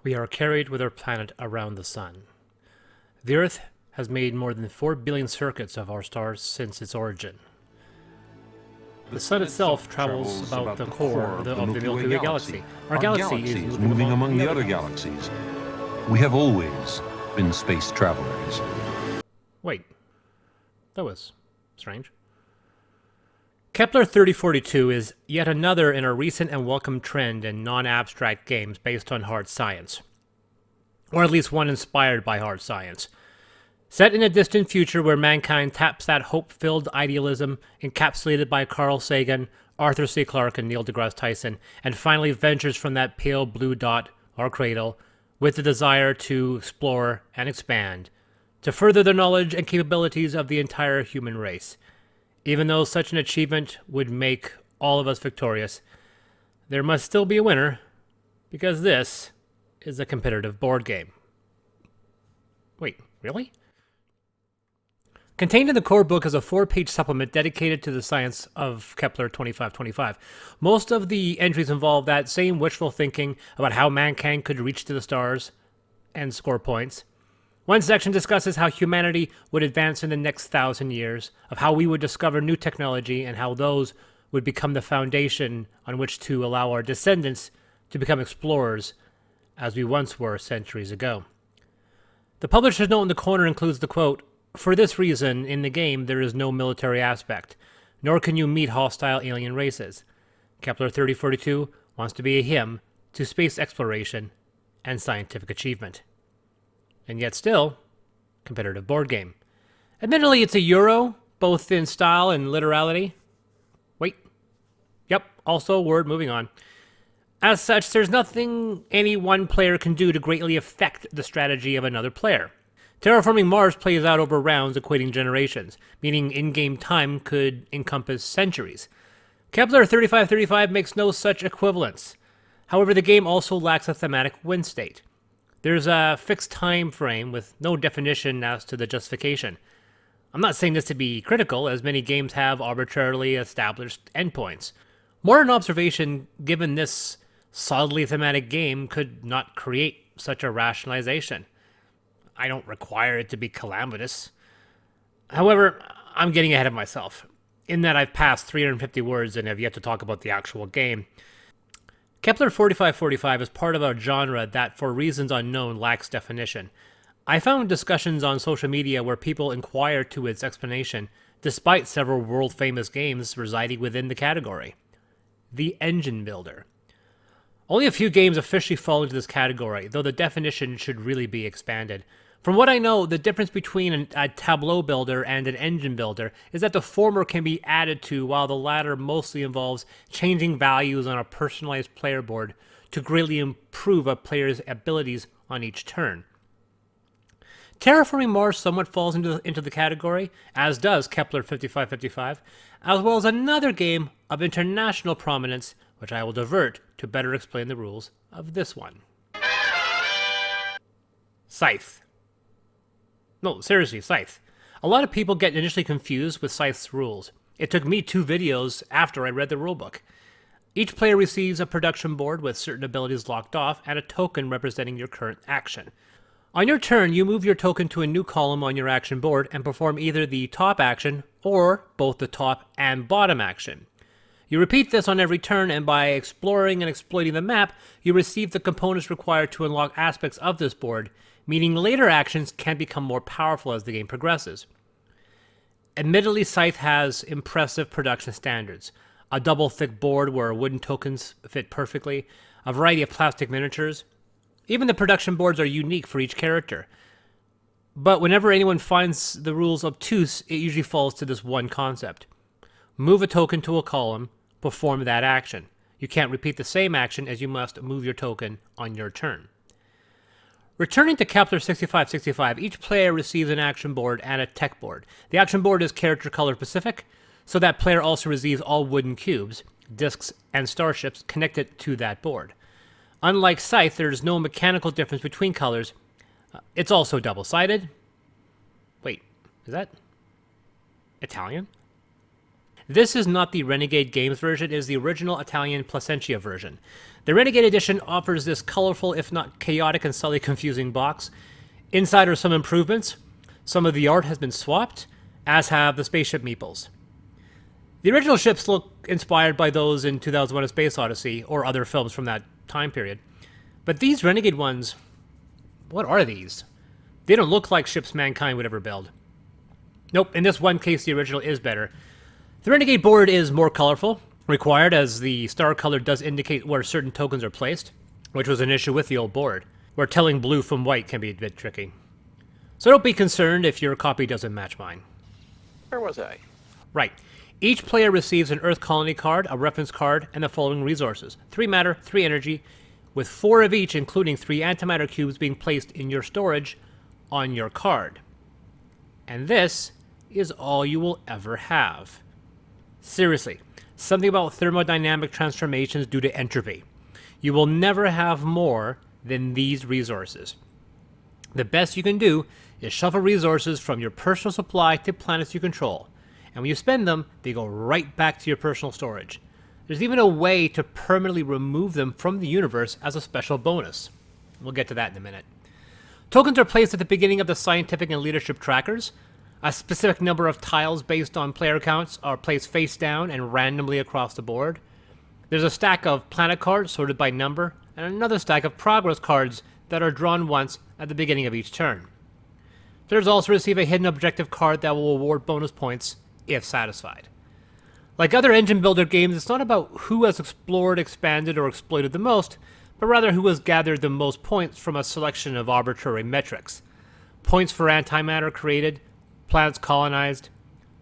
We are carried with our planet around the sun. The Earth has made more than 4 billion circuits of our stars since its origin. The sun itself travels about the core of the Milky Way galaxy. Our galaxy is moving among the other galaxies. We have always been space travelers. Wait, that was strange. Kepler 3042 is yet another in a recent and welcome trend in non-abstract games based on hard science. Or at least one inspired by hard science. Set in a distant future where mankind taps that hope-filled idealism encapsulated by Carl Sagan, Arthur C. Clarke, and Neil deGrasse Tyson, and finally ventures from that pale blue dot, or cradle, with the desire to explore and expand, to further the knowledge and capabilities of the entire human race. Even though such an achievement would make all of us victorious, there must still be a winner, because this is a competitive board game. Wait, really? Contained in the core book is a 4-page supplement dedicated to the science of Kepler 2525. Most of the entries involve that same wishful thinking about how mankind could reach to the stars and score points. One section discusses how humanity would advance in the next 1,000 years, of how we would discover new technology, and how those would become the foundation on which to allow our descendants to become explorers, as we once were centuries ago. The publisher's note in the corner includes the quote, "For this reason, in the game there is no military aspect, nor can you meet hostile alien races. Kepler 3042 wants to be a hymn to space exploration and scientific achievement." And yet still, competitive board game. Admittedly, it's a Euro, both in style and literality. Wait. Yep, also a word, moving on. As such, there's nothing any one player can do to greatly affect the strategy of another player. Terraforming Mars plays out over rounds equating generations, meaning in-game time could encompass centuries. Kepler 3535 makes no such equivalence. However, the game also lacks a thematic win state. There's a fixed time frame with no definition as to the justification. I'm not saying this to be critical, as many games have arbitrarily established endpoints. More an observation, given this solidly thematic game could not create such a rationalization. I don't require it to be calamitous. However, I'm getting ahead of myself, in that I've passed 350 words and have yet to talk about the actual game. Kepler 4545 is part of a genre that, for reasons unknown, lacks definition. I found discussions on social media where people inquire to its explanation, despite several world-famous games residing within the category. The engine builder. Only a few games officially fall into this category, though the definition should really be expanded. From what I know, the difference between a tableau builder and an engine builder is that the former can be added to, while the latter mostly involves changing values on a personalized player board to greatly improve a player's abilities on each turn. Terraforming Mars somewhat falls into the category, as does Kepler 5555, as well as another game of international prominence, which I will divert to better explain the rules of this one. Scythe. No, seriously, Scythe. A lot of people get initially confused with Scythe's rules. It took me 2 videos after I read the rulebook. Each player receives a production board with certain abilities locked off and a token representing your current action. On your turn, you move your token to a new column on your action board and perform either the top action or both the top and bottom action. You repeat this on every turn, and by exploring and exploiting the map, you receive the components required to unlock aspects of this board, meaning later actions can become more powerful as the game progresses. Admittedly, Scythe has impressive production standards. A double thick board where wooden tokens fit perfectly, a variety of plastic miniatures. Even the production boards are unique for each character. But whenever anyone finds the rules obtuse, it usually falls to this one concept. Move a token to a column, perform that action. You can't repeat the same action, as you must move your token on your turn. Returning to Kepler 6565, each player receives an action board and a tech board. The action board is character color specific, so that player also receives all wooden cubes, discs, and starships connected to that board. Unlike Scythe, there is no mechanical difference between colors. It's also double-sided. Wait, is that Italian? This is not the Renegade Games version, it is the original Italian Placentia version. The Renegade Edition offers this colorful, if not chaotic and slightly confusing box. Inside are some improvements. Some of the art has been swapped, as have the spaceship meeples. The original ships look inspired by those in 2001: A Space Odyssey or other films from that time period. But these Renegade ones, what are these? They don't look like ships mankind would ever build. Nope, in this one case the original is better. The Renegade board is more colorful, required as the star color does indicate where certain tokens are placed, which was an issue with the old board, where telling blue from white can be a bit tricky. So don't be concerned if your copy doesn't match mine. Where was I? Right. Each player receives an Earth Colony card, a reference card, and the following resources. 3 matter, 3 energy, with 4 of each, including 3 antimatter cubes being placed in your storage on your card. And this is all you will ever have. Seriously, something about thermodynamic transformations due to entropy. You will never have more than these resources. The best you can do is shuffle resources from your personal supply to planets you control. And when you spend them, they go right back to your personal storage. There's even a way to permanently remove them from the universe as a special bonus. We'll get to that in a minute. Tokens are placed at the beginning of the scientific and leadership trackers. A specific number of tiles based on player counts are placed face down and randomly across the board. There's a stack of planet cards sorted by number, and another stack of progress cards that are drawn once at the beginning of each turn. Players also receive a hidden objective card that will award bonus points if satisfied. Like other engine builder games, it's not about who has explored, expanded, or exploited the most, but rather who has gathered the most points from a selection of arbitrary metrics. Points for antimatter created, planets colonized,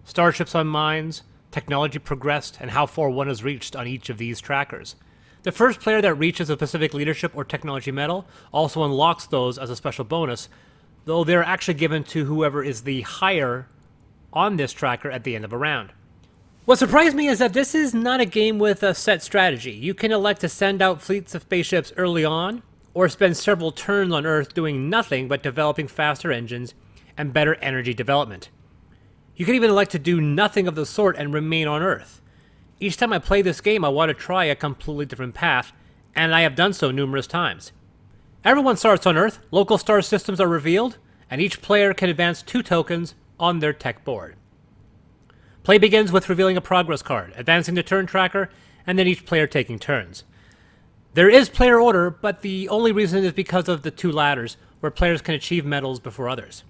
starships on mines, technology progressed, and how far one has reached on each of these trackers. The first player that reaches a specific leadership or technology medal also unlocks those as a special bonus, though they're actually given to whoever is the higher on this tracker at the end of a round. What surprised me is that this is not a game with a set strategy. You can elect to send out fleets of spaceships early on, or spend several turns on Earth doing nothing but developing faster engines and better energy development. You can even elect to do nothing of the sort and remain on Earth. Each time I play this game, I want to try a completely different path, and I have done so numerous times. Everyone starts on Earth, local star systems are revealed, and each player can advance 2 tokens on their tech board. Play begins with revealing a progress card, advancing the turn tracker, and then each player taking turns. There is player order, but the only reason is because of the 2 ladders, where players can achieve medals before others.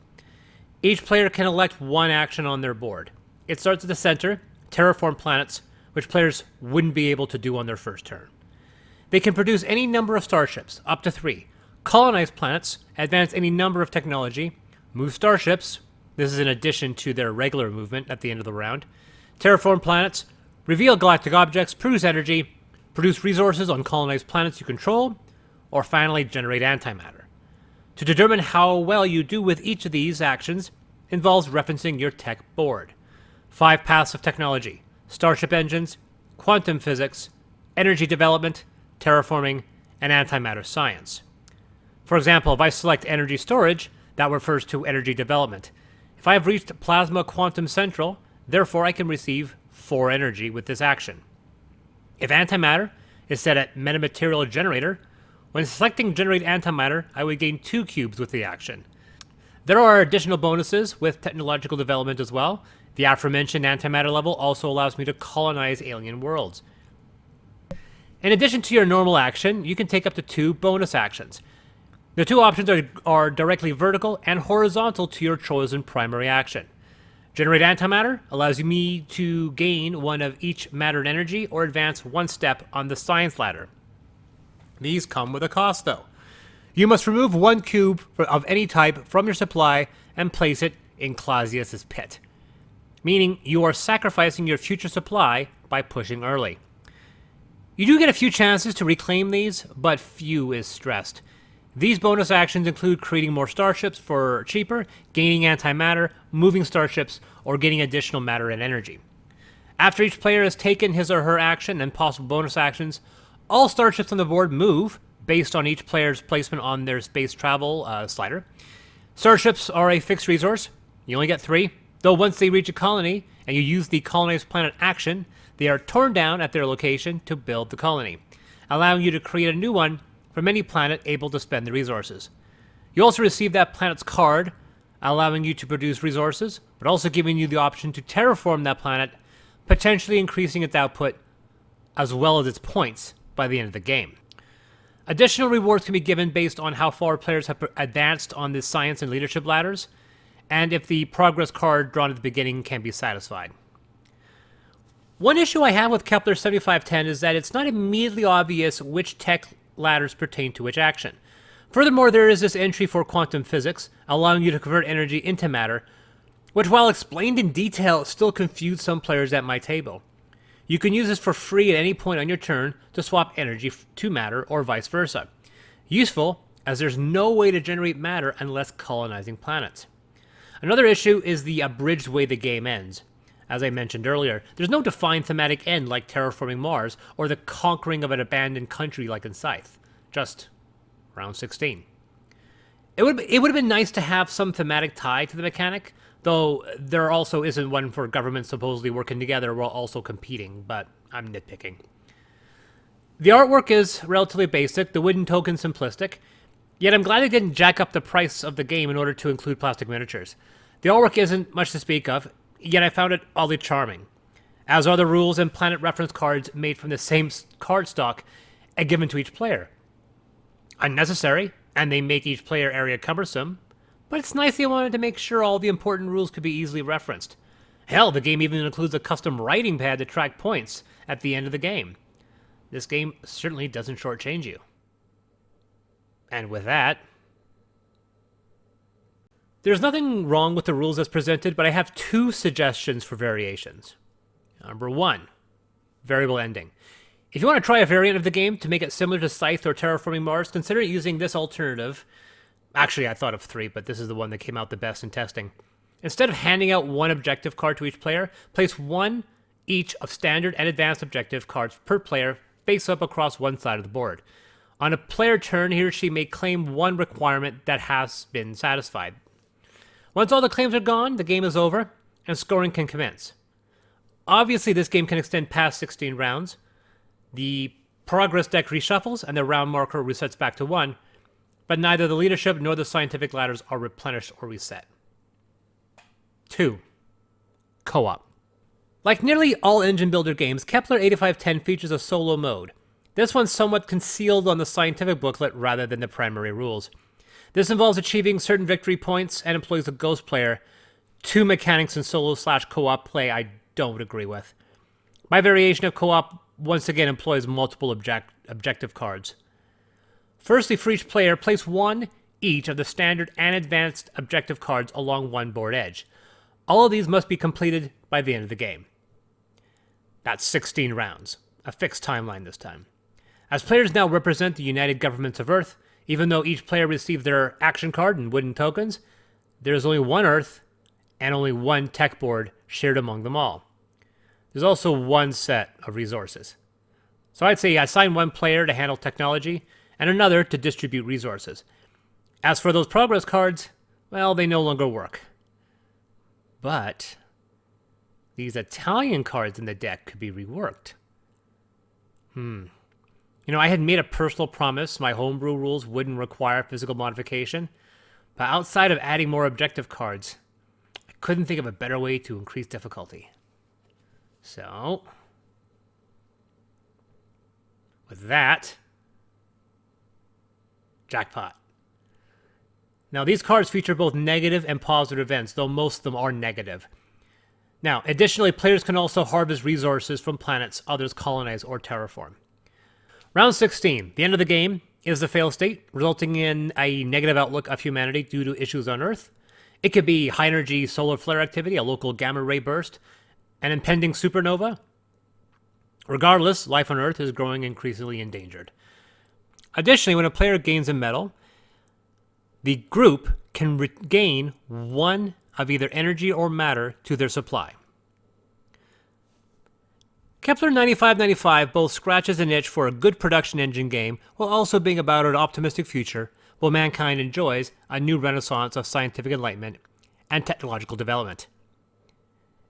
Each player can elect 1 action on their board. It starts at the center, terraform planets, which players wouldn't be able to do on their first turn. They can produce any number of starships, up to 3, colonize planets, advance any number of technology, move starships, this is in addition to their regular movement at the end of the round, terraform planets, reveal galactic objects, produce energy, produce resources on colonized planets you control, or finally generate antimatter. To determine how well you do with each of these actions involves referencing your tech board. 5 paths of technology: starship engines, quantum physics, energy development, terraforming, and antimatter science. For example, if I select energy storage, that refers to energy development. If I have reached Plasma Quantum Central, therefore I can receive 4 energy with this action. If antimatter is set at metamaterial generator, when selecting generate antimatter, I would gain 2 cubes with the action. There are additional bonuses with technological development as well. The aforementioned antimatter level also allows me to colonize alien worlds. In addition to your normal action, you can take up to 2 bonus actions. The 2 options are directly vertical and horizontal to your chosen primary action. Generate antimatter allows me to gain 1 of each matter and energy or advance 1 step on the science ladder. These come with a cost though. You must remove 1 cube of any type from your supply and place it in Clausius's pit, meaning you are sacrificing your future supply by pushing early. You do get a few chances to reclaim these, but few is stressed. These bonus actions include creating more starships for cheaper, gaining antimatter, moving starships, or getting additional matter and energy. After each player has taken his or her action and possible bonus actions, all starships on the board move based on each player's placement on their space travel slider. Starships are a fixed resource. You only get 3. Though once they reach a colony and you use the colonized planet action, they are torn down at their location to build the colony, allowing you to create a new one from any planet able to spend the resources. You also receive that planet's card, allowing you to produce resources, but also giving you the option to terraform that planet, potentially increasing its output as well as its points by the end of the game. Additional rewards can be given based on how far players have advanced on the science and leadership ladders, and if the progress card drawn at the beginning can be satisfied. One issue I have with Kepler 7510 is that it's not immediately obvious which tech ladders pertain to which action. Furthermore, there is this entry for quantum physics, allowing you to convert energy into matter, which, while explained in detail, still confused some players at my table. You can use this for free at any point on your turn to swap energy to matter or vice versa. Useful, as there's no way to generate matter unless colonizing planets. Another issue is the abridged way the game ends. As I mentioned earlier, there's no defined thematic end like terraforming Mars or the conquering of an abandoned country like in Scythe. Just round 16. It would have been nice to have some thematic tie to the mechanic, though there also isn't one for governments supposedly working together while also competing, but I'm nitpicking. The artwork is relatively basic, the wooden token simplistic, yet I'm glad they didn't jack up the price of the game in order to include plastic miniatures. The artwork isn't much to speak of, yet I found it oddly charming, as are the rules and planet reference cards made from the same card stock and given to each player. Unnecessary, and they make each player area cumbersome, but it's nice they wanted to make sure all the important rules could be easily referenced. Hell, the game even includes a custom writing pad to track points at the end of the game. This game certainly doesn't shortchange you. And with that, there's nothing wrong with the rules as presented, but I have two suggestions for variations. Number one, variable ending. If you want to try a variant of the game to make it similar to Scythe or Terraforming Mars, consider using this alternative. Actually, I thought of three, but this is the one that came out the best in testing. Instead of handing out one objective card to each player, place one each of standard and advanced objective cards per player face up across one side of the board. On a player turn, he or she may claim one requirement that has been satisfied. Once all the claims are gone, the game is over, and scoring can commence. Obviously, this game can extend past 16 rounds. The progress deck reshuffles, and the round marker resets back to 1, but neither the leadership nor the scientific ladders are replenished or reset. 2. Co-op. Like nearly all engine builder games, Kepler 8510 features a solo mode. This one's somewhat concealed on the scientific booklet rather than the primary rules. This involves achieving certain victory points and employs a ghost player. Two mechanics in solo/co-op play I don't agree with. My variation of co-op once again employs multiple objective cards. Firstly, for each player, place one each of the standard and advanced objective cards along one board edge. All of these must be completed by the end of the game. That's 16 rounds, a fixed timeline this time. As players now represent the United Governments of Earth, even though each player received their action card and wooden tokens, there is only one Earth and only one tech board shared among them all. There's also one set of resources. So I'd say assign one player to handle technology and another to distribute resources. As for those progress cards, well, they no longer work. But these Italian cards in the deck could be reworked. I had made a personal promise my homebrew rules wouldn't require physical modification, but outside of adding more objective cards, I couldn't think of a better way to increase difficulty. So, with that, jackpot. Now, these cards feature both negative and positive events, though most of them are negative. Now, additionally, players can also harvest resources from planets others colonize or terraform. Round 16, the end of the game, is the fail state, resulting in a negative outlook of humanity due to issues on Earth. It could be high-energy solar flare activity, a local gamma-ray burst, an impending supernova. Regardless, life on Earth is growing increasingly endangered. Additionally, when a player gains a medal, the group can regain one of either energy or matter to their supply. Kepler 9595 both scratches an itch for a good production engine game while also being about an optimistic future while mankind enjoys a new renaissance of scientific enlightenment and technological development.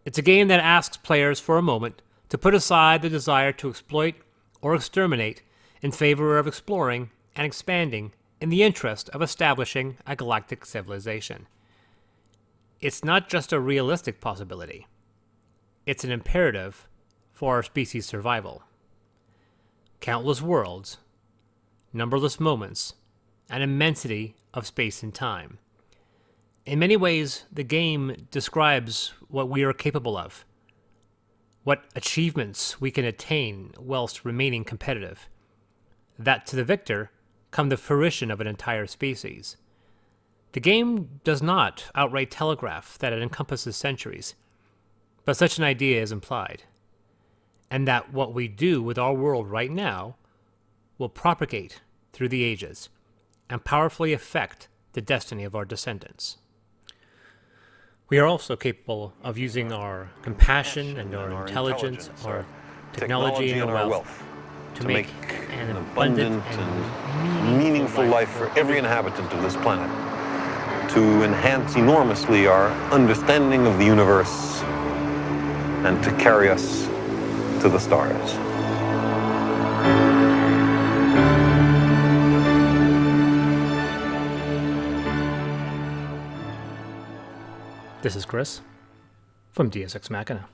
It's a game that asks players for a moment to put aside the desire to exploit or exterminate in favor of exploring and expanding in the interest of establishing a galactic civilization. It's not just a realistic possibility. It's an imperative for our species' survival. Countless worlds, numberless moments, an immensity of space and time. In many ways, the game describes what we are capable of, what achievements we can attain whilst remaining competitive. That to the victor come the fruition of an entire species. The game does not outright telegraph that it encompasses centuries, but such an idea is implied, and that what we do with our world right now will propagate through the ages and powerfully affect the destiny of our descendants. We are also capable of using our compassion and our intelligence, our technology and our wealth to make an abundant and meaningful life for every inhabitant of this planet, to enhance enormously our understanding of the universe and to carry us to the stars. This is Chris from Deus Ex Machina.